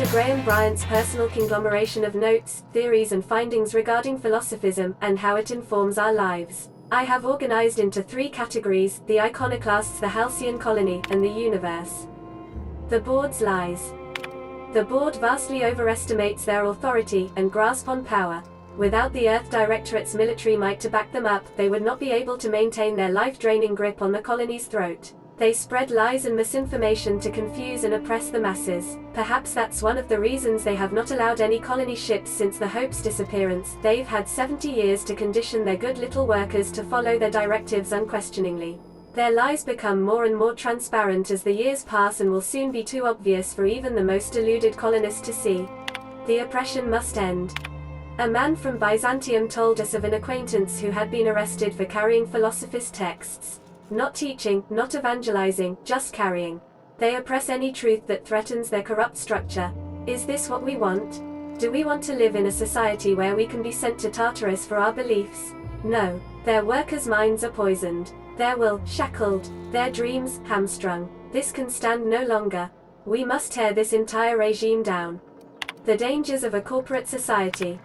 Dr. Graham Bryant's personal conglomeration of notes, theories and findings regarding philosophism, and how it informs our lives. I have organized into 3 categories: the iconoclasts, the halcyon colony, and the universe. The board's lies. The board vastly overestimates their authority and grasp on power. Without the Earth Directorate's military might to back them up, they would not be able to maintain their life-draining grip on the colony's throat. They spread lies and misinformation to confuse and oppress the masses. Perhaps that's one of the reasons they have not allowed any colony ships since the Hope's disappearance. They've had 70 years to condition their good little workers to follow their directives unquestioningly. Their lies become more and more transparent as the years pass and will soon be too obvious for even the most deluded colonist to see. The oppression must end. A man from Byzantium told us of an acquaintance who had been arrested for carrying philosophist texts. Not teaching, not evangelizing, just carrying. They oppress any truth that threatens their corrupt structure. Is this what we want? Do we want to live in a society where we can be sent to Tartarus for our beliefs? No. Their workers' minds are poisoned. Their will, shackled. Their dreams, hamstrung. This can stand no longer. We must tear this entire regime down. The dangers of a corporate society.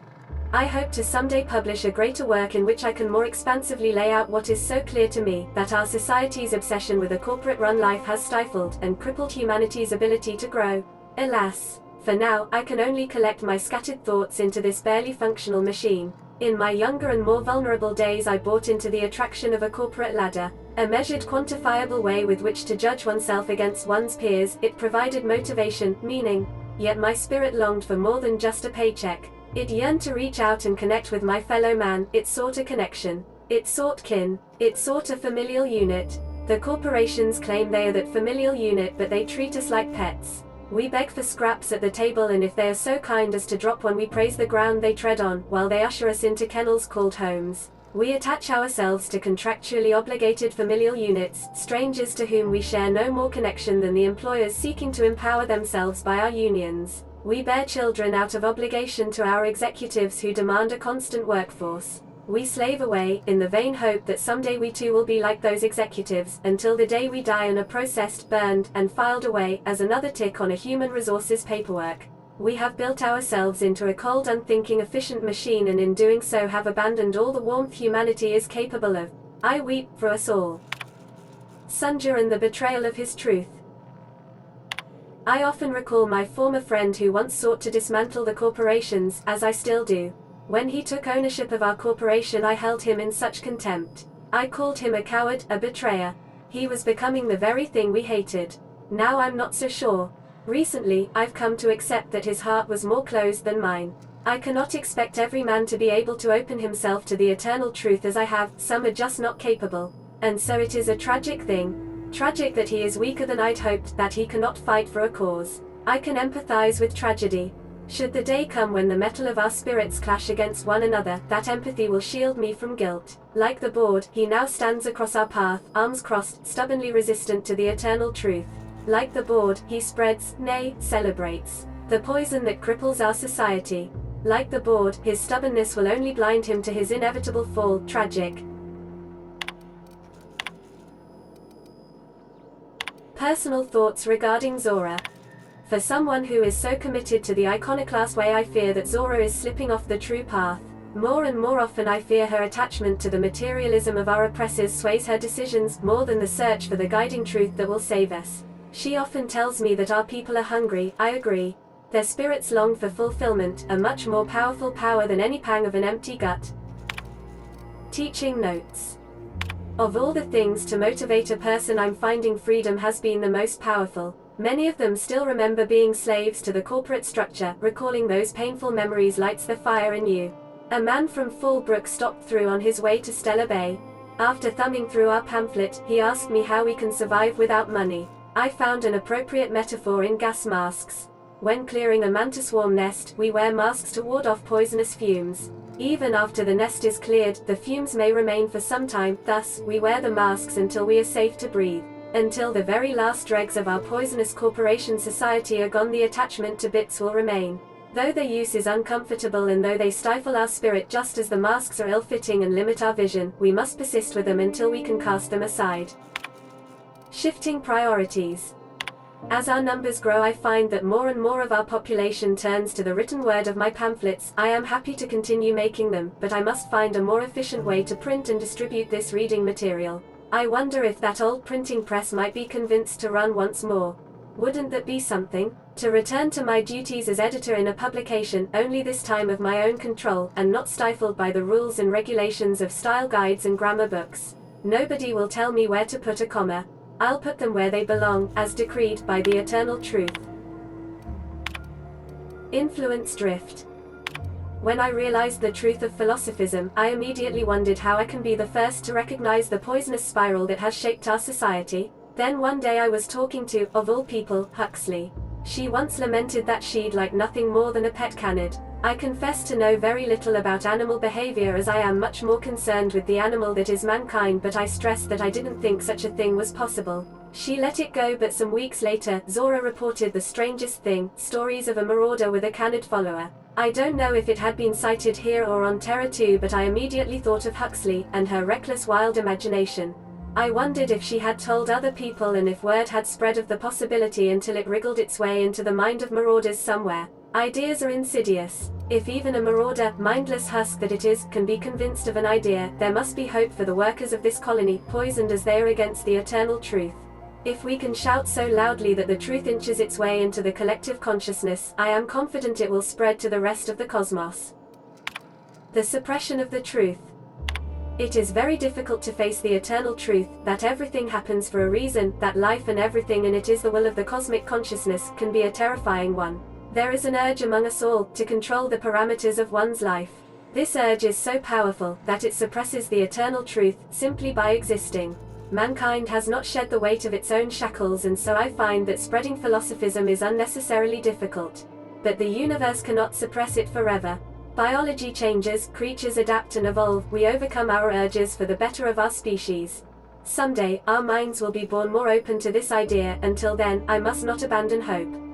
I hope to someday publish a greater work in which I can more expansively lay out what is so clear to me, that our society's obsession with a corporate-run life has stifled and crippled humanity's ability to grow. Alas, for now, I can only collect my scattered thoughts into this barely functional machine. In my younger and more vulnerable days, I bought into the attraction of a corporate ladder, a measured, quantifiable way with which to judge oneself against one's peers. It provided motivation, meaning, yet my spirit longed for more than just a paycheck. It yearned to reach out and connect with my fellow man. It sought a connection. It sought kin. It sought a familial unit. The corporations claim they are that familial unit, but they treat us like pets. We beg for scraps at the table, and if they are so kind as to drop one, we praise the ground they tread on, while they usher us into kennels called homes. We attach ourselves to contractually obligated familial units, strangers to whom we share no more connection than the employers seeking to empower themselves by our unions. We bear children out of obligation to our executives who demand a constant workforce. We slave away, in the vain hope that someday we too will be like those executives, until the day we die and are processed, burned, and filed away, as another tick on a human resources paperwork. We have built ourselves into a cold, unthinking, efficient machine, and in doing so have abandoned all the warmth humanity is capable of. I weep for us all. Sunja and the betrayal of his truth. I often recall my former friend who once sought to dismantle the corporations, as I still do. When he took ownership of our corporation, I held him in such contempt. I called him a coward, a betrayer. He was becoming the very thing we hated. Now I'm not so sure. Recently, I've come to accept that his heart was more closed than mine. I cannot expect every man to be able to open himself to the eternal truth as I have. Some are just not capable. And so it is a tragic thing. Tragic that he is weaker than I'd hoped, that he cannot fight for a cause. I can empathize with tragedy. Should the day come when the metal of our spirits clash against one another, that empathy will shield me from guilt. Like the board, he now stands across our path, arms crossed, stubbornly resistant to the eternal truth. Like the board, he spreads, nay, celebrates, the poison that cripples our society. Like the board, his stubbornness will only blind him to his inevitable fall. Tragic. Personal thoughts regarding Zora. For someone who is so committed to the iconoclast way, I fear that Zora is slipping off the true path. More and more often I fear her attachment to the materialism of our oppressors sways her decisions, more than the search for the guiding truth that will save us. She often tells me that our people are hungry. I agree. Their spirits long for fulfillment, a much more powerful power than any pang of an empty gut. Teaching notes. Of all the things to motivate a person, I'm finding freedom has been the most powerful. Many of them still remember being slaves to the corporate structure. Recalling those painful memories lights the fire in you. A man from Fallbrook stopped through on his way to Stella Bay. After thumbing through our pamphlet, he asked me how we can survive without money. I found an appropriate metaphor in gas masks. When clearing a manta swarm nest, we wear masks to ward off poisonous fumes. Even after the nest is cleared, the fumes may remain for some time, thus, we wear the masks until we are safe to breathe. Until the very last dregs of our poisonous corporation society are gone, the attachment to bits will remain. Though their use is uncomfortable and though they stifle our spirit just as the masks are ill-fitting and limit our vision, we must persist with them until we can cast them aside. Shifting priorities. As our numbers grow, I find that more and more of our population turns to the written word of my pamphlets. I am happy to continue making them, but I must find a more efficient way to print and distribute this reading material. I wonder if that old printing press might be convinced to run once more. Wouldn't that be something? To return to my duties as editor in a publication, only this time of my own control, and not stifled by the rules and regulations of style guides and grammar books. Nobody will tell me where to put a comma. I'll put them where they belong, as decreed by the eternal truth. Influence drift. When I realized the truth of philosophism, I immediately wondered how I can be the first to recognize the poisonous spiral that has shaped our society. Then one day I was talking to, of all people, Huxley. She once lamented that she'd like nothing more than a pet canid. I confess to know very little about animal behavior, as I am much more concerned with the animal that is mankind, but I stressed that I didn't think such a thing was possible. She let it go, but some weeks later, Zora reported the strangest thing, stories of a marauder with a canid follower. I don't know if it had been cited here or on Terra 2, but I immediately thought of Huxley, and her reckless wild imagination. I wondered if she had told other people, and if word had spread of the possibility until it wriggled its way into the mind of marauders somewhere. Ideas are insidious. If even a marauder, mindless husk that it is, can be convinced of an idea, there must be hope for the workers of this colony, poisoned as they are against the eternal truth. If we can shout so loudly that the truth inches its way into the collective consciousness, I am confident it will spread to the rest of the cosmos. The suppression of the truth. It is very difficult to face the eternal truth, that everything happens for a reason, that life and everything in it is the will of the cosmic consciousness, can be a terrifying one. There is an urge among us all, to control the parameters of one's life. This urge is so powerful, that it suppresses the eternal truth, simply by existing. Mankind has not shed the weight of its own shackles, and so I find that spreading philosophism is unnecessarily difficult. But the universe cannot suppress it forever. Biology changes, creatures adapt and evolve, we overcome our urges for the better of our species. Someday, our minds will be born more open to this idea. Until then, I must not abandon hope.